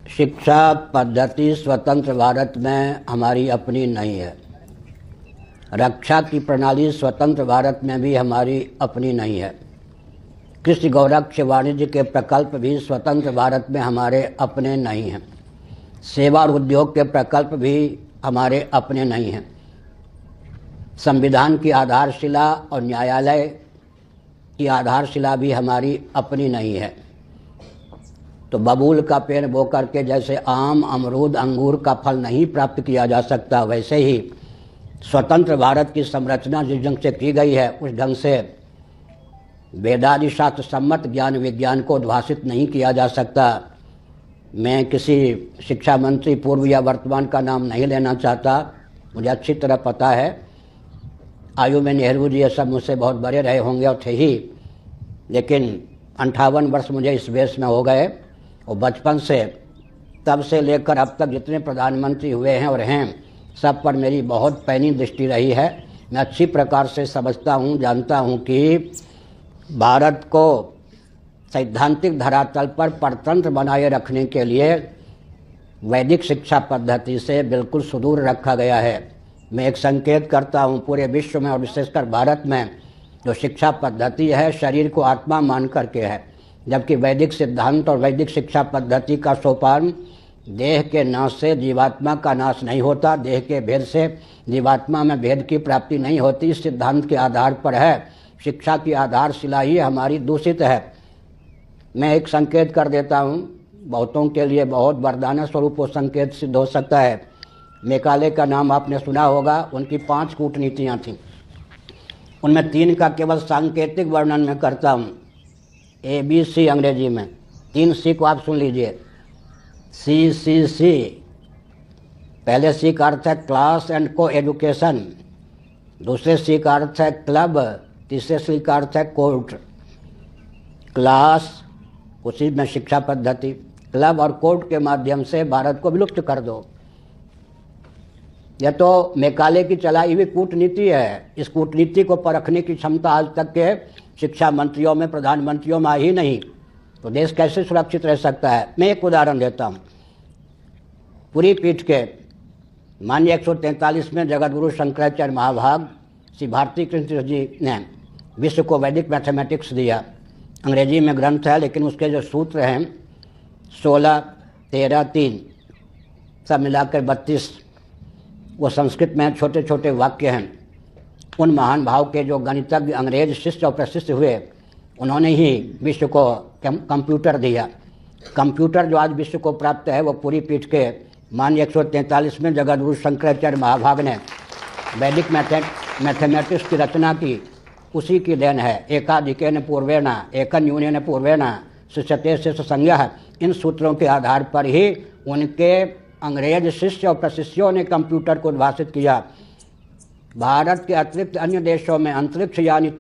शिक्षा पद्धति स्वतंत्र भारत में हमारी अपनी नहीं है। रक्षा की प्रणाली स्वतंत्र भारत में भी हमारी अपनी नहीं है। कृषि गौरक्ष वाणिज्य के प्रकल्प भी स्वतंत्र भारत में हमारे अपने नहीं हैं। सेवा और उद्योग के प्रकल्प भी हमारे अपने नहीं हैं। संविधान की आधारशिला और न्यायालय की आधारशिला भी हमारी अपनी नहीं है। तो बबूल का पेड़ बो करके जैसे आम, अमरूद, अंगूर का फल नहीं प्राप्त किया जा सकता, वैसे ही स्वतंत्र भारत की संरचना जिस ढंग से की गई है उस ढंग से वेदादि शास्त्र सम्मत ज्ञान विज्ञान को उद्भाषित नहीं किया जा सकता। मैं किसी शिक्षा मंत्री पूर्व या वर्तमान का नाम नहीं लेना चाहता, मुझे अच्छी तरह पता है आयु में नेहरू जी ये सब मुझसे बहुत बड़े रहे होंगे और थे ही, लेकिन 58 वर्ष मुझे इस वेश में हो गए और बचपन से तब से लेकर अब तक जितने प्रधानमंत्री हुए हैं और हैं सब पर मेरी बहुत पैनी दृष्टि रही है। मैं अच्छी प्रकार से समझता हूँ, जानता हूँ कि भारत को सैद्धांतिक धरातल पर परतंत्र बनाए रखने के लिए वैदिक शिक्षा पद्धति से बिल्कुल सुदूर रखा गया है। मैं एक संकेत करता हूँ, पूरे विश्व में और विशेषकर भारत में जो शिक्षा पद्धति है शरीर को आत्मा मान करके है, जबकि वैदिक सिद्धांत और वैदिक शिक्षा पद्धति का सोपान देह के नाश से जीवात्मा का नाश नहीं होता, देह के भेद से जीवात्मा में भेद की प्राप्ति नहीं होती। इस सिद्धांत के आधार पर है। शिक्षा की आधारशिला ही हमारी दूषित है। मैं एक संकेत कर देता हूँ, बहुतों के लिए बहुत वरदान स्वरूप वो संकेत सिद्ध हो सकता है। मेकाले का नाम आपने सुना होगा। उनकी 5 कूटनीतियाँ थीं, उनमें 3 का केवल सांकेतिक वर्णन में करता हूँ। ABC अंग्रेजी में 3 C को आप सुन लीजिए। CCC, पहले C का अर्थ है क्लास एंड को एजुकेशन, दूसरे C का अर्थ है क्लब, तीसरे C का अर्थ है कोर्ट। क्लास उसी में शिक्षा पद्धति, क्लब और कोर्ट के माध्यम से भारत को विलुप्त कर दो। यह तो मेकाले की चलाई हुई कूटनीति है। इस कूटनीति को परखने की क्षमता आज तक के शिक्षा मंत्रियों में, प्रधानमंत्रियों में आई नहीं, तो देश कैसे सुरक्षित रह सकता है। मैं एक उदाहरण देता हूँ। पूरी पीठ के माननीय 143 में जगतगुरु शंकराचार्य महाभाग श्री भारती कृष्ण जी ने विश्व को वैदिक मैथमेटिक्स दिया। अंग्रेजी में ग्रंथ है, लेकिन उसके जो सूत्र हैं 16, 13, 3 सब मिलाकर 32, वो संस्कृत में छोटे छोटे वाक्य हैं। उन महान भाव के जो गणितज्ञ अंग्रेज शिष्य और प्रशिष्ट हुए, उन्होंने ही विश्व को कंप्यूटर दिया। कंप्यूटर जो आज विश्व को प्राप्त है वो पूरी पीठ के माननीय 143 में जगतगुरु शंकराचार्य महाभाग ने वैदिक मैथमेटिक्स की रचना की, उसी की देन है। एकाधिकेन पूर्वेण एकन्यूनेन पूर्वेण शिष्यते शिष्य संज्ञः। इन सूत्रों के आधार पर ही उनके अंग्रेज शिष्य और प्रशिष्यों ने कंप्यूटर को उद्भाषित किया। भारत के अतिरिक्त अन्य देशों में अंतरिक्ष यानी